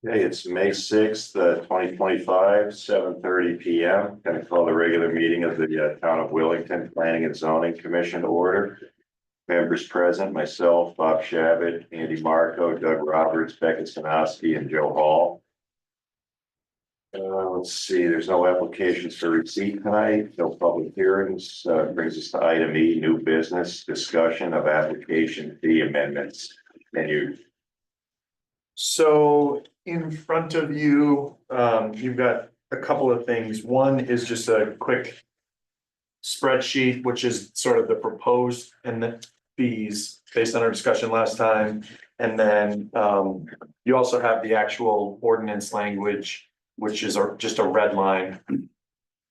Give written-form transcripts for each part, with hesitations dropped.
Okay, it's May 6th, 2025, 7:30 PM. Going to call the regular meeting of the Town of Willington Planning and Zoning Commission to order. Members present, myself, Bob Shabbat, Andy Marco, Doug Roberts, Becca Sinowski, and Joe Hall. Let's see, there's no applications for receipt tonight, no public hearings. Brings us to item E, new business, discussion of application fee amendments. And you. So in front of you, you've got a couple of things. One is just a quick spreadsheet, which is sort of the proposed and the fees based on our discussion last time. And then you also have the actual ordinance language, which is just a red line.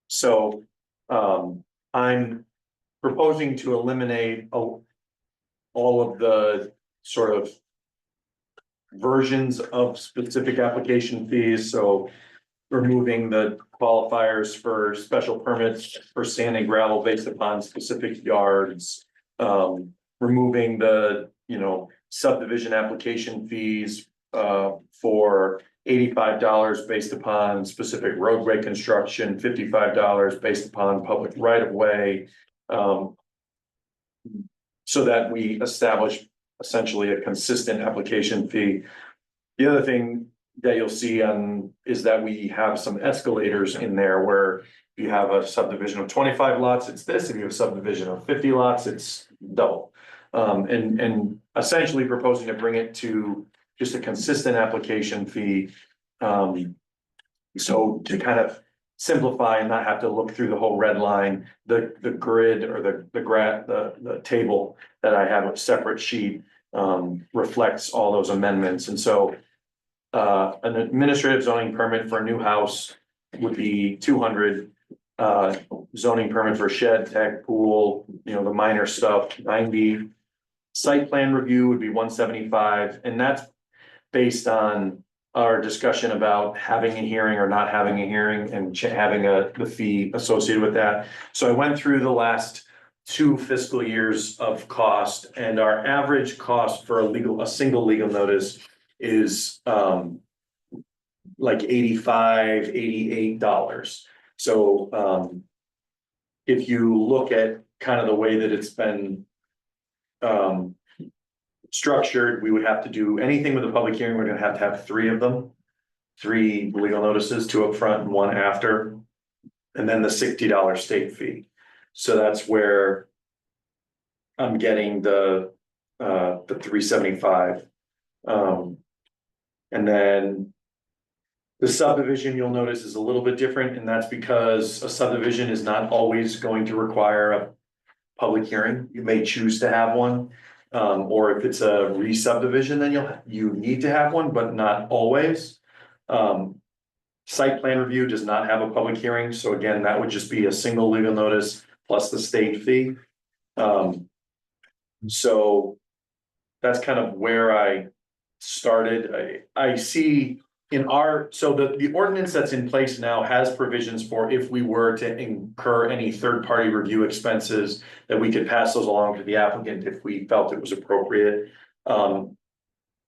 So I'm proposing to eliminate all of the sort of versions of specific application fees. So removing the qualifiers for special permits for sand and gravel based upon specific yards. Removing the, subdivision application fees for $85 based upon specific roadway construction, $55 based upon public right of way. So that we establish essentially a consistent application fee. The other thing that you'll see is that we have some escalators in there where if you have a subdivision of 25 lots, it's this. If you have a subdivision of 50 lots, it's double. And essentially proposing to bring it to just a consistent application fee. So to kind of simplify and not have to look through the whole red line, the grid or the table that I have a separate sheet reflects all those amendments. And so an administrative zoning permit for a new house would be 200. Zoning permit for shed, tech, pool, the minor stuff, 90. Site plan review would be 175, and that's based on our discussion about having a hearing or not having a hearing and having the fee associated with that. So I went through the last 2 fiscal years of cost, and our average cost for a single legal notice is like $85, $88. So if you look at kind of the way that it's been structured, we would have to do anything with a public hearing. We're going to have 3 of them, 3 legal notices, 2 up front and 1 after, and then the $60 state fee. So that's where I'm getting the $375. And then the subdivision, you'll notice, is a little bit different, and that's because a subdivision is not always going to require a public hearing. You may choose to have one, or if it's a re-subdivision, then you need to have one, but not always. Site plan review does not have a public hearing, so again, that would just be a single legal notice plus the state fee. So that's kind of where I started. I see so the ordinance that's in place now has provisions for if we were to incur any third-party review expenses, that we could pass those along to the applicant if we felt it was appropriate.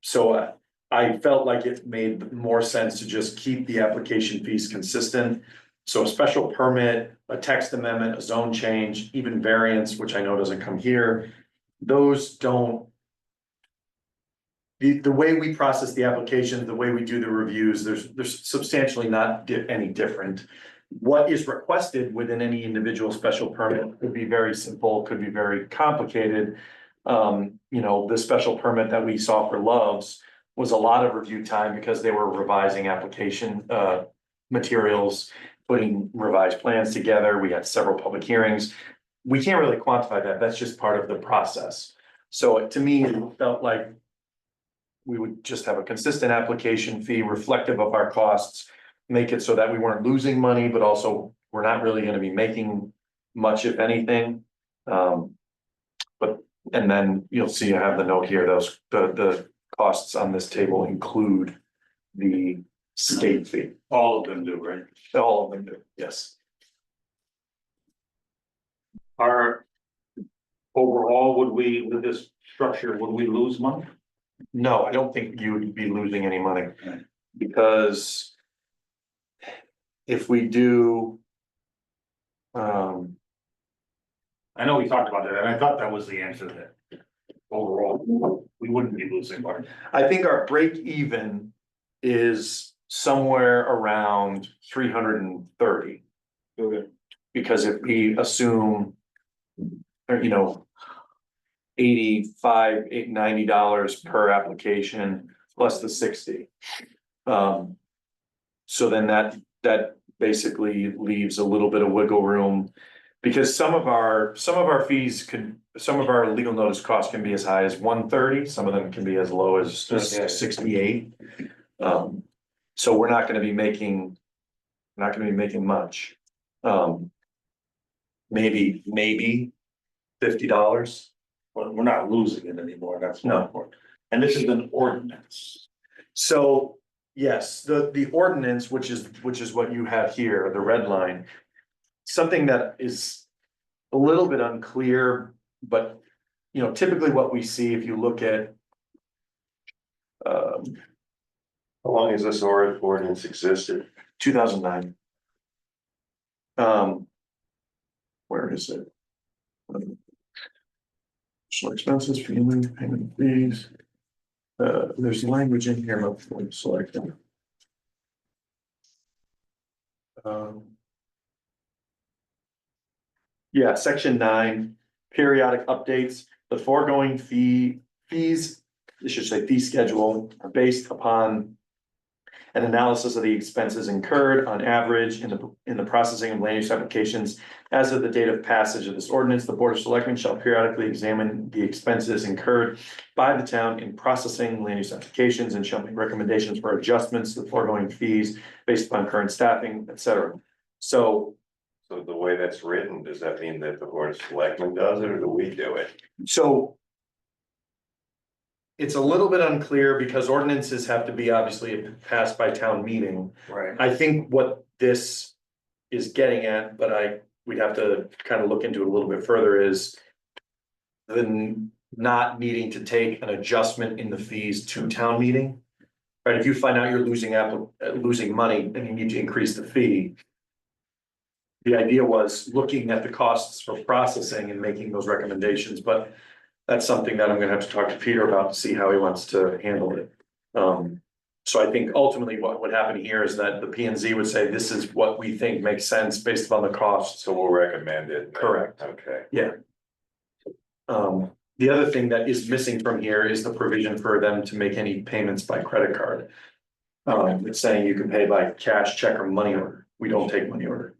So I felt like it made more sense to just keep the application fees consistent. So a special permit, a text amendment, a zone change, even variance, which I know doesn't come here, those don't. The way we process the application, the way we do the reviews, there's substantially not any different. What is requested within any individual special permit could be very simple, could be very complicated. The special permit that we saw for Loves was a lot of review time because they were revising application materials, putting revised plans together. We had several public hearings. We can't really quantify that. That's just part of the process. So to me, it felt like we would just have a consistent application fee reflective of our costs, make it so that we weren't losing money, but also we're not really going to be making much, if anything. And then you'll see I have the note here, the costs on this table include the state fee. All of them do, right? All of them do, yes. Overall, with this structure, would we lose money? No, I don't think you would be losing any money. Because if we do, I know we talked about that, and I thought that was the answer that overall, we wouldn't be losing money. I think our break even is somewhere around 330. Okay. Because if we assume, you know, $90 per application plus the 60. So then that basically leaves a little bit of wiggle room. Because some of our fees some of our legal notice costs can be as high as 130, some of them can be as low as Okay. 68. So we're not gonna be making much. Maybe $50. But we're not losing it anymore, that's No. more important. And this is an ordinance. So, yes, the ordinance, which is what you have here, the red line. Something that is a little bit unclear, but typically what we see if you look at. How long has this ordinance existed? 2009. Where is it? So expenses, family, payment fees. There's language in here, I'm selecting. Yeah, section 9, periodic updates, the foregoing fees, it should say fee schedule are based upon. An analysis of the expenses incurred on average in the processing of land use applications. As of the date of passage of this ordinance, the Board of Selectmen shall periodically examine the expenses incurred by the town in processing land use applications and shall make recommendations for adjustments to the foregoing fees based upon current staffing, etc. So The way that's written, does that mean that the Board of Selectmen does it, or do we do it? it's a little bit unclear because ordinances have to be obviously passed by town meeting. Right. I think what this is getting at, but we'd have to kind of look into it a little bit further, is the not needing to take an adjustment in the fees to town meeting. Right, if you find out you're losing money and you need to increase the fee. The idea was looking at the costs for processing and making those recommendations, but that's something that I'm gonna have to talk to Peter about to see how he wants to handle it. So I think ultimately what would happen here is that the P and Z would say, this is what we think makes sense based upon the costs. So we'll recommend it. Correct. Okay. The other thing that is missing from here is the provision for them to make any payments by credit card. It's saying you can pay by cash, check, or money order. We don't take money order.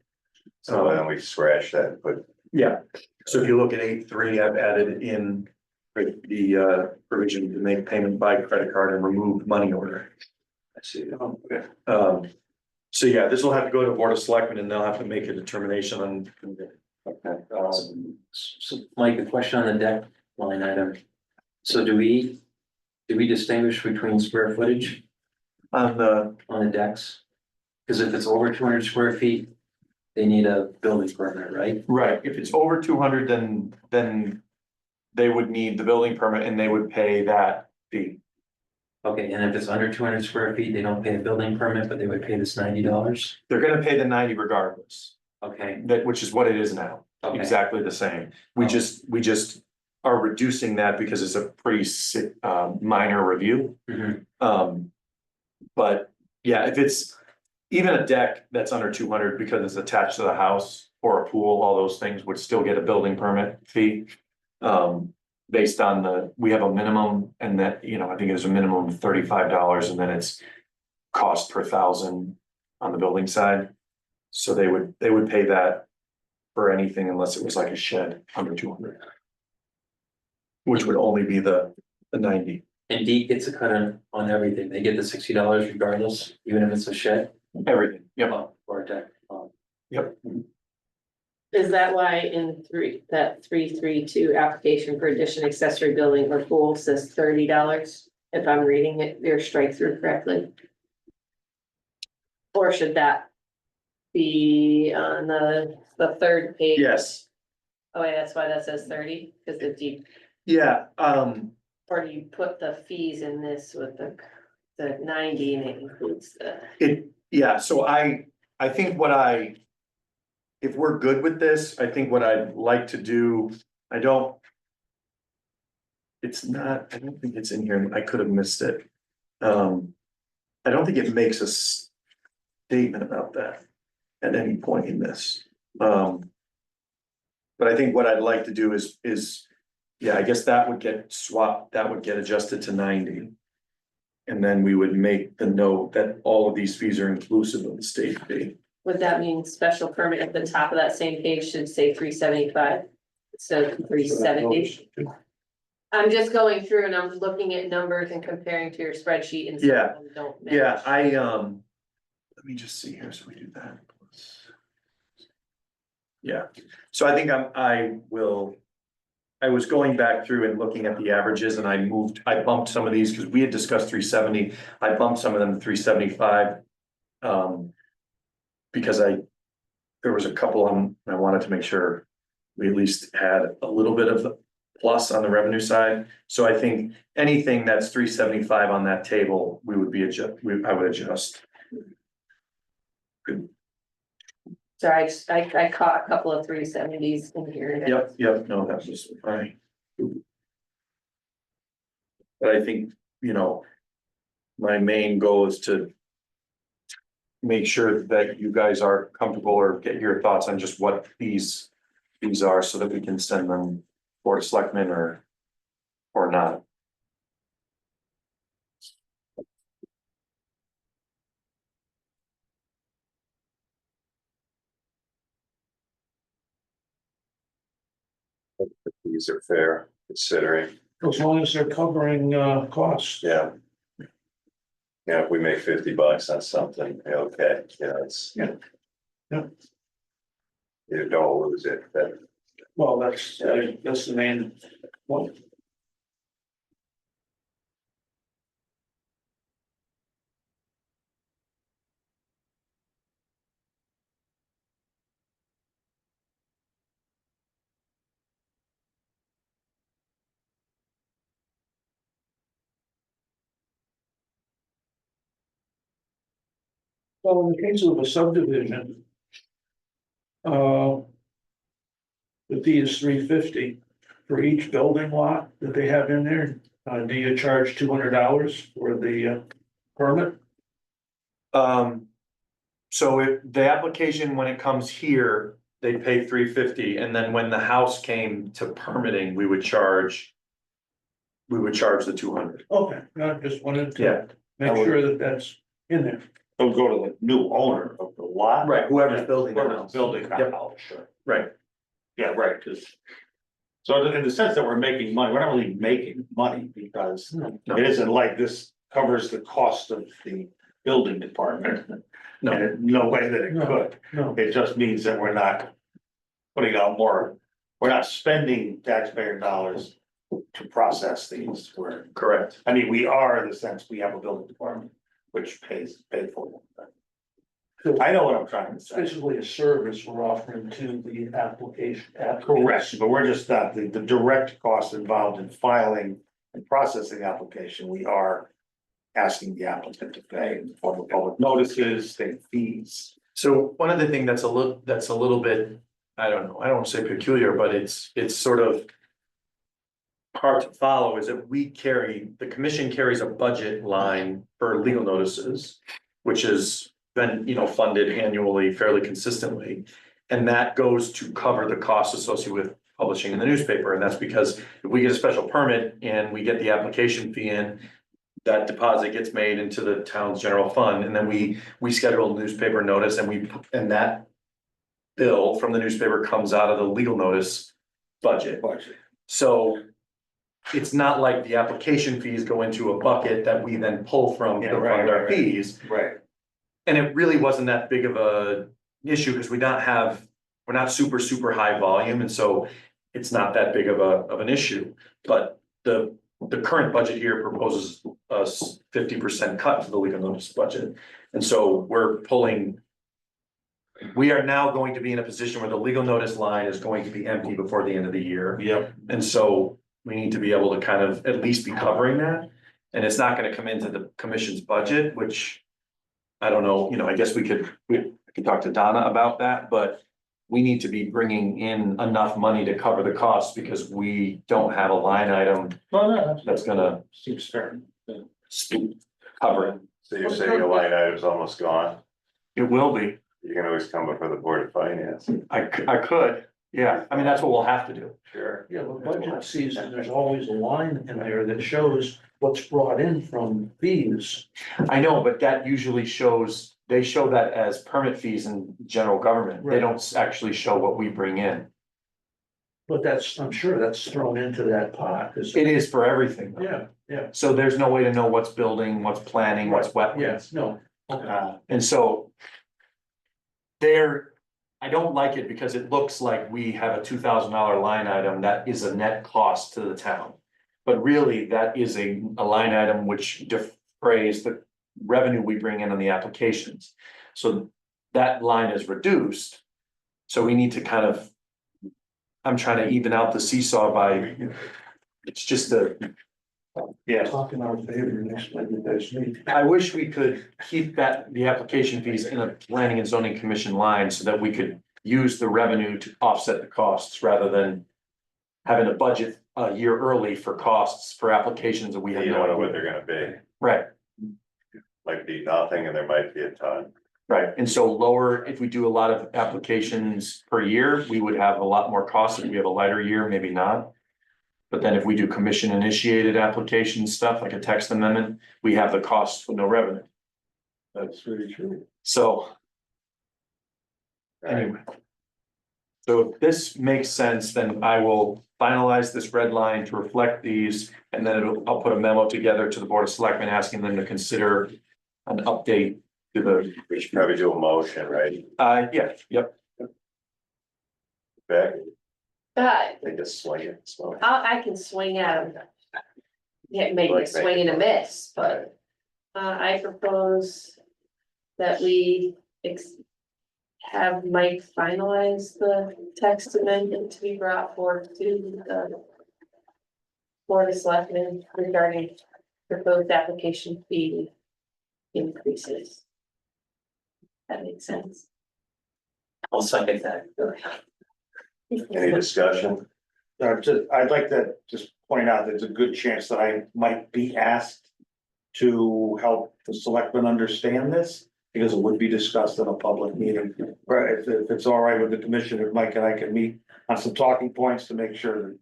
So then we scratch that and put. Yeah, so if you look at 8.3, I've added in the provision to make payment by credit card and remove money order. I see. Okay. So yeah, this will have to go to Board of Selectmen and they'll have to make a determination on. Okay. So Mike, a question on the deck line item. So do we distinguish between square footage On the, on the decks? Because if it's over 200 square feet, they need a building permit, right? right, if it's over 200, then they would need the building permit and they would pay that fee. Okay, and if it's under 200 square feet, they don't pay a building permit, but they would pay this $90? They're gonna pay the 90 regardless, Okay, which is what it is now, okay, exactly the same. We just are reducing that because it's a pretty minor review. Mhm. But yeah, if it's even a deck that's under 200 because it's attached to the house or a pool, all those things would still get a building permit fee. Based on we have a minimum and that, I think there's a minimum of $35 and then it's cost per thousand on the building side. So they would pay that for anything unless it was like a shed under 200. Which would only be the 90. and Deke gets a cut on everything. They get the $60 regardless, even if it's a shed. Everything, yep. Or a deck. Yep. Is that why in 332 application for addition accessory building or pool says $30? If I'm reading it, your strike through correctly? Or should that be on the third page? Yes, Oh, yeah, that's why that says 30, because if you, yeah, or do you put the fees in this with the, the 90 and it includes Yeah, so I think if we're good with this, I think what I'd like to do, I don't think it's in here, I could have missed it. I don't think it makes a statement about that at any point in this. But I think what I'd like to do is, yeah, I guess that would get swapped, that would get adjusted to 90. And then we would make the note that all of these fees are inclusive of the state fee. Would that mean special permit at the top of that same page should say 375? So 370? I'm just going through and I'm looking at numbers and comparing to your spreadsheet and some of them don't match. Yeah, let me just see here, so we do that. Yeah, so I think I was going back through and looking at the averages and I bumped some of these because we had discussed 370. I bumped some of them to 375. Because there was a couple of them, I wanted to make sure we at least had a little bit of the plus on the revenue side. So I think anything that's 375 on that table, I would adjust. Good. So I caught a couple of 370s in here. Yep, no, that was fine. But I think, my main goal is to make sure that you guys are comfortable or get your thoughts on just what these are so that we can send them for selectmen or not. These are fair considering, As long as they're covering costs. yeah. Yeah, if we make $50 on something, okay, it's. Yeah. Yeah. You don't lose it, but Well, that's the main point. Well, in the case of a subdivision, the fee is $350 for each building lot that they have in there. Do you charge $200 for the permit? So if the application, when it comes here, they pay $350, and then when the house came to permitting, we would charge the $200. Okay, I just wanted Yeah. to make sure that that's in there. It'll go to the new owner of the lot. Right, whoever's building the Whoever's house. building the Yep. house, sure. Right, Yeah, right, because. So in the sense that we're making money, we're not really making money because No. it isn't like this covers the cost of the building department. No. And no way that it No. could. No, It just means that we're not putting out more, we're not spending taxpayer dollars to process these. correct. I mean, we are in the sense we have a building department which pays for it. I know what I'm trying to it's say. basically a service we're offering to the application. Correct, but we're just not, the direct costs involved in filing and processing the application, we are asking the applicant to pay in the form of public notices, state fees. So one of the things that's a little bit, I don't know, I don't want to say peculiar, but it's sort of hard to follow is that the commission carries a budget line for legal notices, which has been, funded annually fairly consistently. And that goes to cover the costs associated with publishing in the newspaper. And that's because if we get a special permit and we get the application fee in, that deposit gets made into the town's general fund, and then we schedule a newspaper notice and that bill from the newspaper comes out of the legal notice budget. So it's not like the application fees go into a bucket that we then pull from to Yeah, right, fund our right, right. fees. Right. And it really wasn't that big of a issue because we're not super high volume, and so it's not that big of an issue. But the current budget here proposes a 50% cut to the legal notice budget. And so we are now going to be in a position where the legal notice line is going to be empty before the end of the year. Yep. And so we need to be able to kind of at least be covering that. And it's not gonna come into the commission's budget, which I don't know, I guess we could talk to Donna about that, but we need to be bringing in enough money to cover the costs because we don't have a line item that's gonna Seems fair. cover it. So you're saying your line item's almost gone? It will be. You can always come before the Board of Finance. I could, yeah. I mean, that's what we'll have to do. Sure. Yeah, but budget season, there's always a line in there that shows what's brought in from fees. I know, but that usually shows, they show that as permit fees in general government. They Right. don't actually show what we bring in. But I'm sure that's thrown into that pot, is It is for everything. though. Yeah, yeah, So there's no way to know what's building, what's planning, what's wetlands. yes, no, okay. And so I don't like it because it looks like we have a $2,000 line item that is a net cost to the town. But really, that is a line item which defrays the revenue we bring in on the applications. So that line is reduced. So we need to I'm trying to even out the seesaw by, it's just Yes. Talk in our favor next time you guys meet. I wish we could keep the application fees in a planning and zoning commission line so that we could use the revenue to offset the costs rather than having a budget a year early for costs for applications that we have You no don't know what idea. they're gonna be. Right, Might be nothing and there might be a ton. right. And so if we do a lot of applications per year, we would have a lot more costs. If we have a lighter year, maybe not. But then if we do commission initiated application stuff, like a text amendment, we have the cost with no revenue. That's really true. So anyway. So if this makes sense, then I will finalize this red line to reflect these, and then I'll put a memo together to the Board of Selectmen asking them to consider an update to We should probably do a motion, right? yep. Back, I they just swing it, so. can swing at them. Yeah, maybe Like a swing and a miss, but, I propose that we have Mike finalize the text amendment to be brought forth to the Board of Selectmen regarding proposed application fee increases. That makes sense. I'll second that. Any discussion? I'd like to just point out there's a good chance that I might be asked to help the selectmen understand this, because it would be discussed in a public meeting. Right, if it's all right with the commissioner, Mike and I can meet on some talking points to make sure that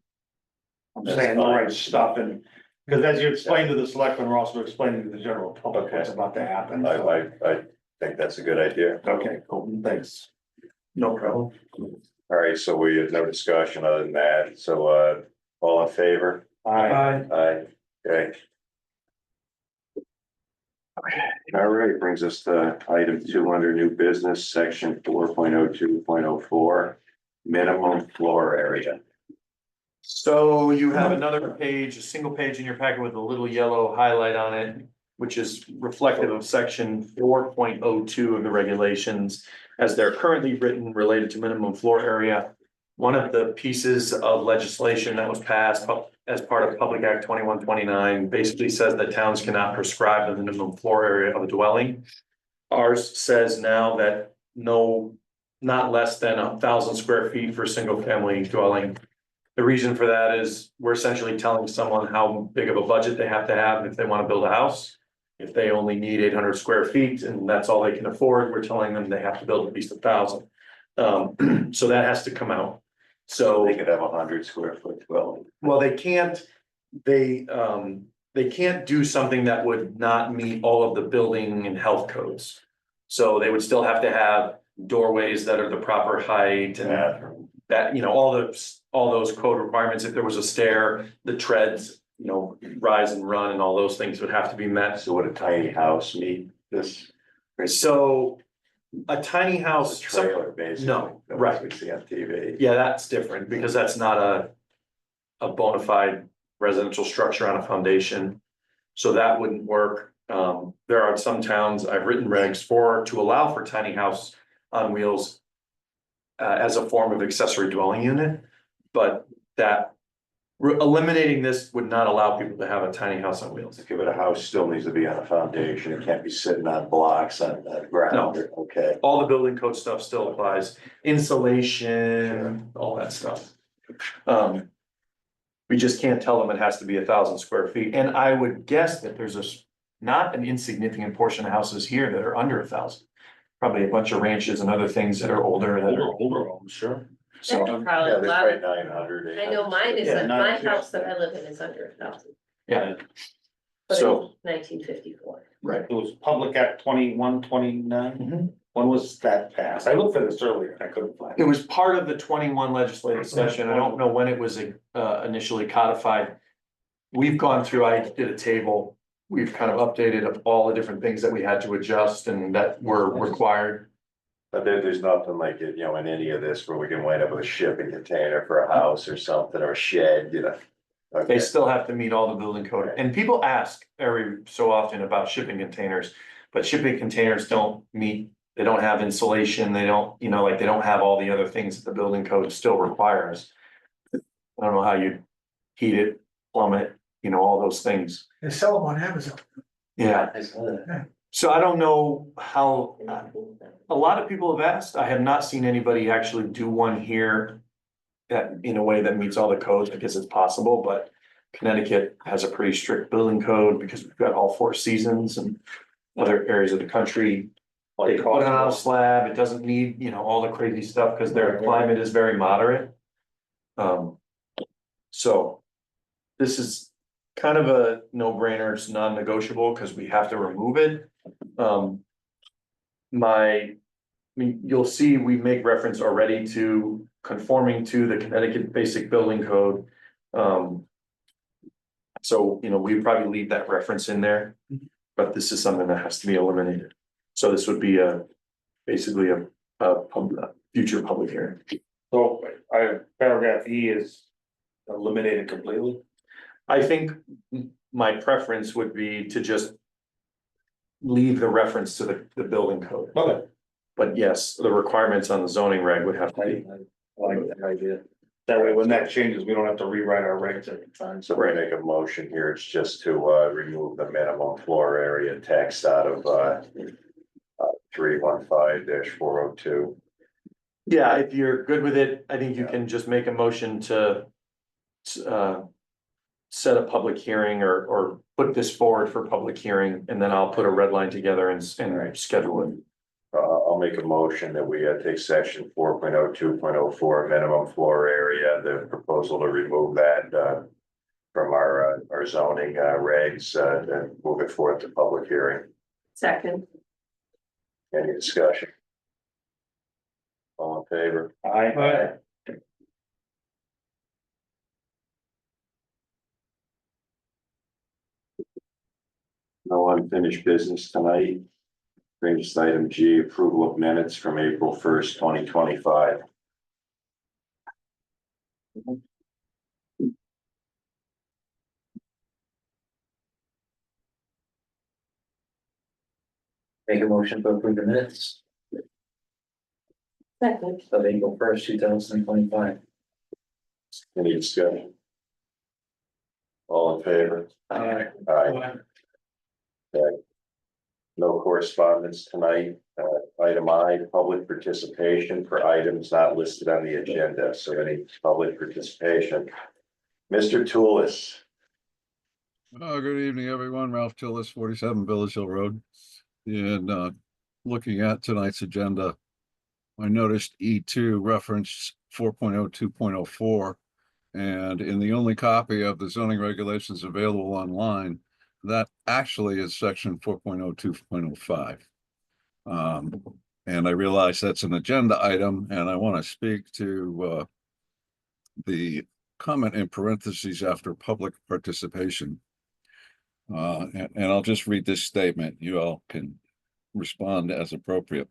I'm That's saying the fine. right stuff, and, because as you explain to the selectmen, we're also explaining to the general public what's Okay. about to happen. I think that's a good idea. Okay, cool, thanks. No problem. All right, so we have no discussion other than that, so, all in favor? Aye. Aye, okay. All right, brings us to item 200, new business, section 4.02.04, minimum floor area. So you have another page, a single page in your packet with a little yellow highlight on it, which is reflective of section 4.02 of the regulations as they're currently written related to minimum floor area. One of the pieces of legislation that was passed as part of Public Act 2129 basically says that towns cannot prescribe the minimum floor area of a dwelling. Ours says now that not less than 1,000 square feet for a single family dwelling. The reason for that is we're essentially telling someone how big of a budget they have to have if they want to build a house. If they only need 800 square feet and that's all they can afford, we're telling them they have to build at least 1,000. So that has to come out. So They could have 100 square foot dwelling. well, they can't do something that would not meet all of the building and health codes. So they would still have to have doorways that are the proper height and Bathroom. that, all those code requirements. If there was a stair, the treads, rise and run and all those things would have to be met. So would a tiny house meet this? So a tiny It's house. a trailer, basically. No, that right. We see on TV. Yeah, that's different because that's not a bona fide residential structure on a foundation. So that wouldn't work. There are some towns I've written regs to allow for tiny house on wheels as a form of accessory dwelling unit, but that Eliminating this would not allow people to have a tiny house on wheels. Okay, but a house still needs to be on a foundation. It can't be sitting on blocks on the ground. Okay. All the building code stuff still applies, insulation, all that stuff. We just can't tell them it has to be 1,000 square feet, and I would guess that there's not an insignificant portion of houses here that are under 1,000. Probably a bunch of ranches and other things that are older that are, Older homes, sure. so, Yeah, Probably a there's lot. probably 900. I know mine is, Yeah, my 900. house that I live in is under 1,000, yeah. but So- it's 1954. Right. It was Public Act 2129. When was that passed? I looked for this earlier, and I couldn't find It it. was part of the 21 legislative session. I don't know when it was initially codified. We've gone through, I did a table, we've kind of updated all the different things that we had to adjust and that were required. But there's nothing like it, you know, in any of this where we can wind up with a shipping container for a house or something, or a shed, you know. They Okay, still have to meet all the building code, and people ask every so often about shipping containers, but shipping containers don't meet. They don't have insulation, they don't, you know, like, they don't have all the other things that the building code still requires. I don't know how you heat it, plumb it, you know, all those things. They sell them on Amazon. Yeah, I saw that. so I don't know how, a lot of people have asked, I have not seen anybody actually do one here. That in a way that meets all the codes, I guess it's possible, but Connecticut has a pretty strict building code because we've got all 4 seasons and other areas of the country. They put it on a slab, it doesn't need, you know, all the crazy stuff because their climate is very moderate. So this is kind of a no-brainer, it's non-negotiable because we have to remove it. I mean, you'll see, we make reference already to conforming to the Connecticut Basic Building Code. So, you know, we probably leave that reference in there, but this is something that has to be eliminated. So this would be basically a future public hearing. So, paragraph E is eliminated completely. I think my preference would be to just leave the reference to the building code. Okay. But yes, the requirements on the zoning reg would have to be. I like that idea. That way, when that changes, we don't have to rewrite our regs every time. so we're gonna make a motion here. It's just to remove the minimum floor area text out of 315-402. Yeah, if you're good with it, I think you can just make a motion to set a public hearing or put this forward for public hearing, and then I'll put a red line together and schedule it. I'll make a motion that we take section 4.02.04 minimum floor area, the proposal to remove that from our zoning regs and move it forward to public hearing. Second, Any discussion? All in favor? Aye. No unfinished business tonight. Brings us to item G, approval of minutes from April 1st, 2025. Make a motion to approve the minutes second, of April 1st, 2025. Any discussion? All in favor? Aye. Aye. No correspondence tonight. Item I, public participation for items not listed on the agenda. So any public participation? Mr. Toulis. Good evening, everyone. Ralph Tillis, 47 Village Hill Road. And looking at tonight's agenda, I noticed E2 referenced 4.02.04. And in the only copy of the zoning regulations available online, that actually is section 4.02.05. And I realize that's an agenda item, and I want to speak to the comment in parentheses after public participation. And I'll just read this statement. You all can respond as appropriate.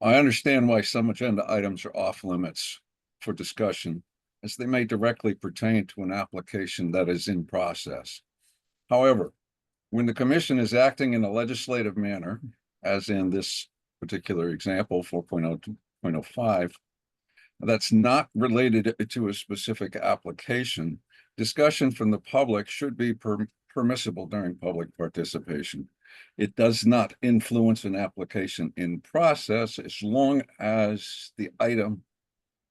I understand why some agenda items are off limits for discussion, as they may directly pertain to an application that is in process. However, when the commission is acting in a legislative manner, as in this particular example, 4.02.05, that's not related to a specific application, Discussion from the public should be permissible during public participation. It does not influence an application in process as long as the item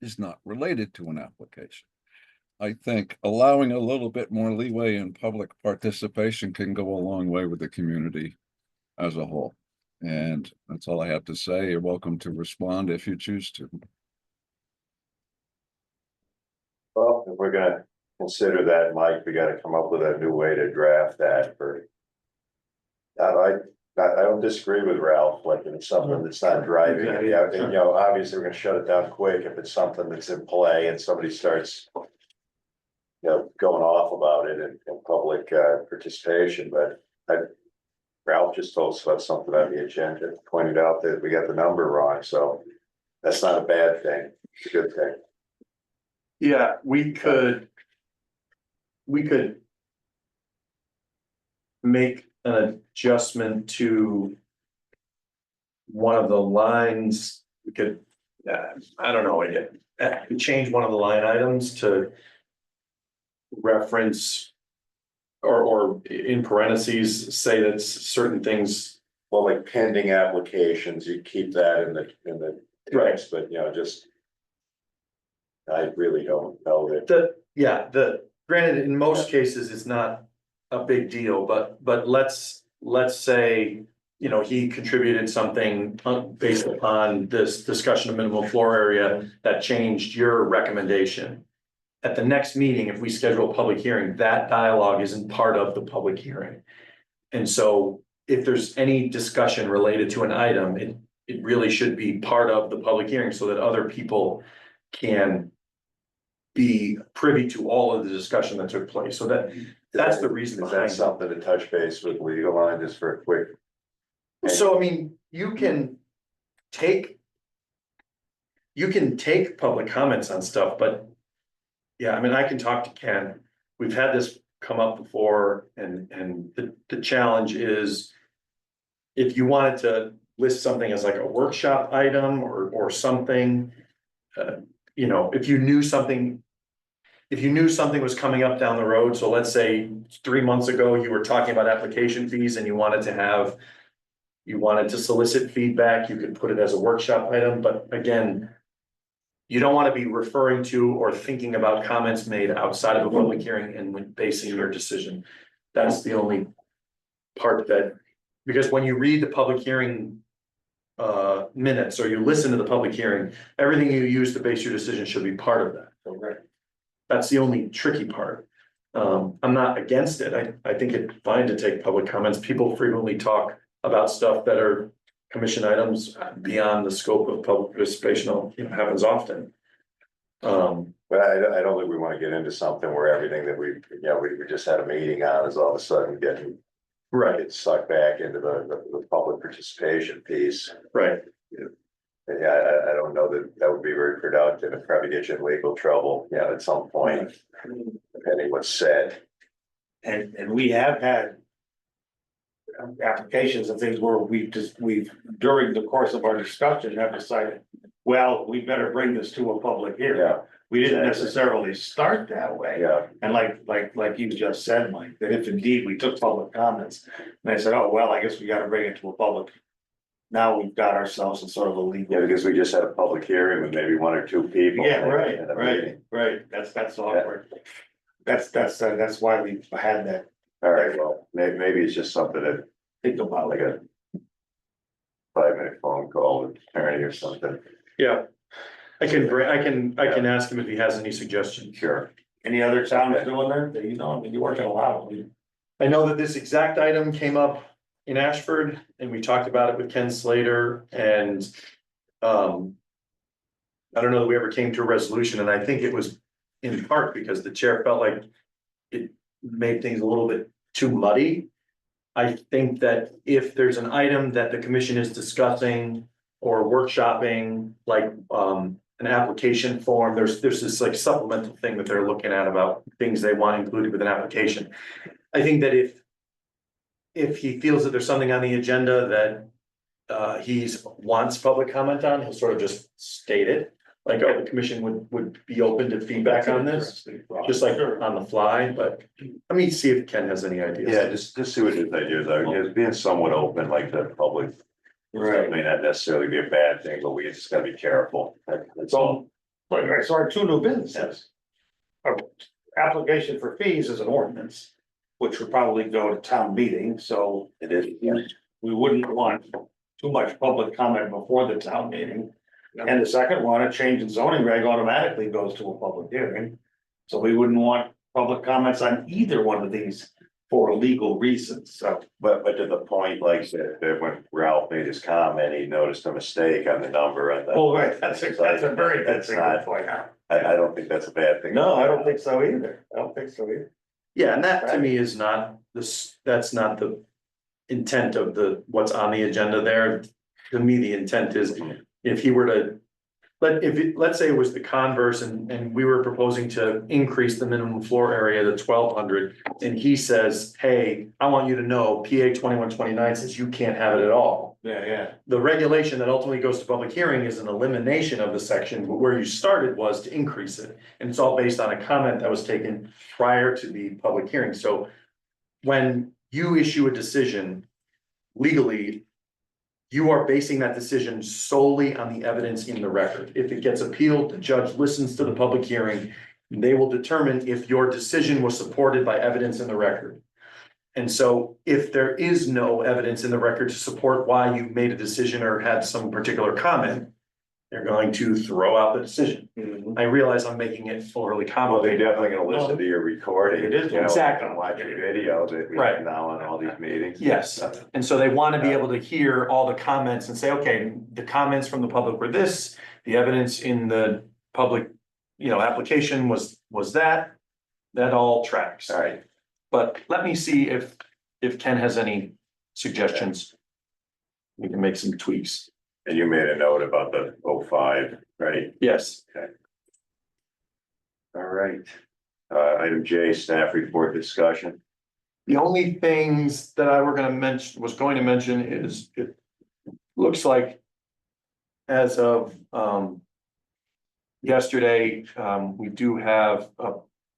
is not related to an application. I think allowing a little bit more leeway in public participation can go a long way with the community as a whole. And that's all I have to say. You're welcome to respond if you choose to. Well, if we're gonna consider that, Mike, we gotta come up with a new way to draft that for. I don't disagree with Ralph, like if it's something that's not driving, it. Yeah, and, you know, obviously we're gonna shut it down quick if it's something that's in play and somebody starts. You know, going off about it in public participation, but Ralph just told us about something on the agenda, pointed out that we got the number wrong, so that's not a bad thing, it's a good thing. Yeah, we could make an adjustment to one of the lines. We could, I don't know, change one of the line items to reference or in parentheses, say that certain things. Well, like pending applications, you keep that in the text, but you know, just. I really don't know that. Granted, in most cases, it's not a big deal, but let's say, you know, he contributed something based upon this discussion of minimum floor area that changed your recommendation. At the next meeting, if we schedule a public hearing, that dialogue isn't part of the public hearing. And so if there's any discussion related to an item, it really should be part of the public hearing so that other people can be privy to all of the discussion that took place. So that's the reason Is behind that it. something to touch base with legal line just for a quick? So I mean, you can take public comments on stuff, but yeah, I mean, I can talk to Ken. We've had this come up before, and the challenge is if you wanted to list something as like a workshop item or something, you know, if you knew something was coming up down the road, so let's say 3 months ago, you were talking about application fees and you wanted to solicit feedback, you could put it as a workshop item, but again, you don't want to be referring to or thinking about comments made outside of a public hearing and when basing your decision. That's the only part because when you read the public hearing minutes, or you listen to the public hearing, everything you use to base your decision should be part of that. Right. That's the only tricky part. I'm not against it. I think it's fine to take public comments. People frequently talk about stuff that are commission items beyond the scope of public participation. You know, happens often. But I don't think we want to get into something where everything that we just had a meeting on is all of a sudden getting. Right. It's sucked back into the public participation piece. Right. Yeah, I don't know that would be very productive and probably get you in legal trouble, you know, at some point, depending what's said. And we have had applications and things where we've during the course of our discussion have decided, well, we better bring this to a public hearing. Yeah. We didn't necessarily start that way. Yeah, And like you just said, Mike, that if indeed we took public comments, and I said, oh, well, I guess we gotta bring it to a public. Now we've got ourselves in sort of a legal. yeah, because we just had a public hearing with maybe 1 or 2 people. Yeah, right, in a meeting. right, that's awkward. That's why we've had that, All right, well, maybe it's just something to think about, like a 5-minute phone call with the attorney or something. Yeah. I can ask him if he has any suggestions. Sure. any other towns doing that, you know, I mean, you work in a lot of them. I know that this exact item came up in Ashford and we talked about it with Ken Slater and I don't know that we ever came to a resolution, and I think it was in part because the chair felt like it made things a little bit too muddy. I think that if there's an item that the commission is discussing or workshopping, like an application form, there's this like supplemental thing that they're looking at about things they want included with an application. I think that if he feels that there's something on the agenda that he wants public comment on, he'll sort of just state it. Like, oh, the commission would be open to feedback on this, just like on the fly, but let me see if Ken has any ideas. Yeah, just see what his ideas are, you know, being somewhat open like the public. Right. May not necessarily be a bad thing, but we just gotta be careful. That's all. So, so our two new businesses. Our application for fees is an ordinance, which would probably go to town meeting, so It is. we wouldn't want too much public comment before the town meeting. And the second one, a change in zoning reg automatically goes to a public hearing. So we wouldn't want public comments on either one of these for legal reasons, so. But to the point, like that when Ralph made his comment, he noticed a mistake on the number and. Oh, right, that's a very good That's thing not- to point out. I don't think that's a bad thing. No, I don't think so either. I don't think so either. Yeah, and that to me is not this, that's not the intent of what's on the agenda there. To me, the intent is if he were to. Let's say it was the converse and we were proposing to increase the minimum floor area to 1,200. And he says, hey, I want you to know, PA 2129 says you can't have it at all. Yeah. The regulation that ultimately goes to public hearing is an elimination of the section, but where you started was to increase it. And it's all based on a comment that was taken prior to the public hearing. So when you issue a decision legally, you are basing that decision solely on the evidence in the record. If it gets appealed, the judge listens to the public hearing. They will determine if your decision was supported by evidence in the record. And so if there is no evidence in the record to support why you made a decision or had some particular comment, they're going to throw out the decision. I realize I'm making it overly Well, they're complicated. definitely gonna listen to your recording. It is, you know, exactly. And watch your video that we Right. have now on all these meetings. Yes, and so they want to be able to hear all the comments and say, okay, the comments from the public were this, the evidence in the public, application was that all tracks. All right, But let me see if Ken has any suggestions. We can make some tweaks. and you made a note about the 05, right? Yes, All right. Item J, staff report discussion. the only things that I was going to mention is it looks like as of yesterday, we do have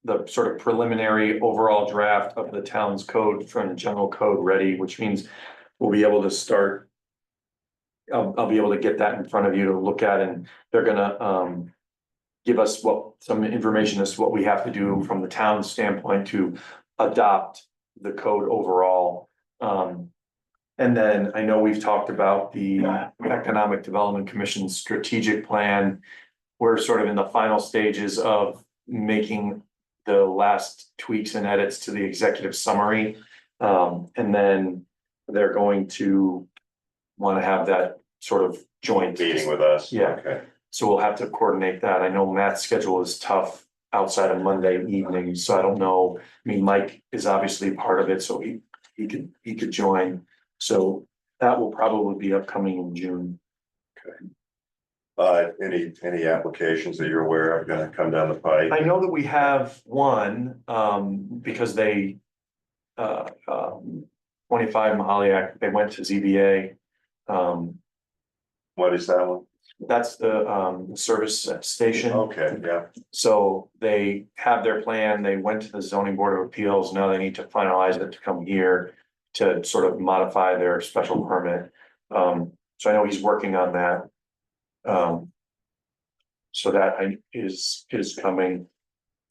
the sort of preliminary overall draft of the town's code from the general code ready, which means we'll be able to start. I'll be able to get that in front of you to look at, and they're gonna give us some information as to what we have to do from the town standpoint to adopt the code overall. And then I know we've talked about the Economic Development Commission's strategic plan. We're sort of in the final stages of making the last tweaks and edits to the executive summary. And then they're going to want to have that sort of joint Meeting with us. Yeah. Okay. So we'll have to coordinate that. I know Matt's schedule is tough outside of Monday evenings, so I don't know. I mean, Mike is obviously part of it, so he could join. So that will probably be upcoming in June. Any applications that you're aware of gonna come down the pipe? I know that we have one, because they 25 Mahaliac, they went to ZBA. What is that one? That's the service station. Okay, yeah, So they have their plan, they went to the zoning board of appeals, now they need to finalize it to come here to sort of modify their special permit. So I know he's working on that. So that is coming.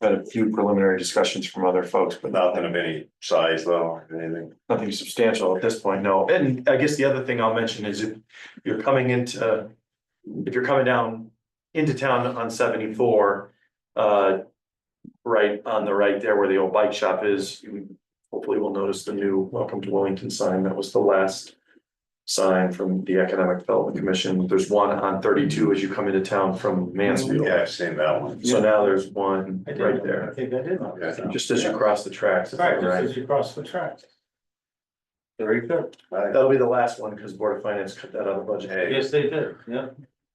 Had a few preliminary discussions from other folks, but nothing of any size though, or anything. nothing substantial at this point, no. And I guess the other thing I'll mention is if you're coming down into town on 74, right on the right there where the old bike shop is, you hopefully will notice the new Welcome to Willington sign. That was the last sign from the Economic Development Commission. There's one on 32 as you come into town from Mansfield. Yeah, I've seen that one. So now there's one right there, I think I did. just as you cross the tracks. Right, just as you cross the tracks. Very good. That'll be the last one because Board of Finance cut that out of the budget. Hey, Yes, they did, yeah.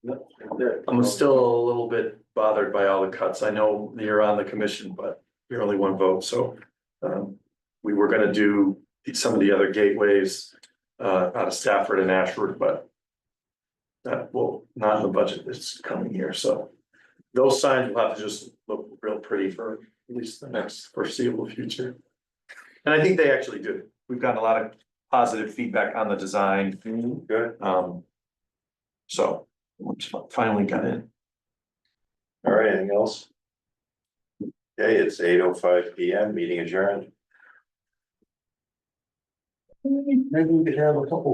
Yep, they did. I'm still a little bit bothered by all the cuts. I know you're on the commission, but you're only one vote, so. We were gonna do some of the other gateways out of Stafford and Ashford, but. That will not in the budget that's coming here, so. those signs will have to just look real pretty for at least the next foreseeable future. And I think they actually do. We've gotten a lot of positive feedback on the design. Good. So finally got in. All right, anything else? Okay, it's 8:05 PM, meeting adjourned. Maybe we could have a couple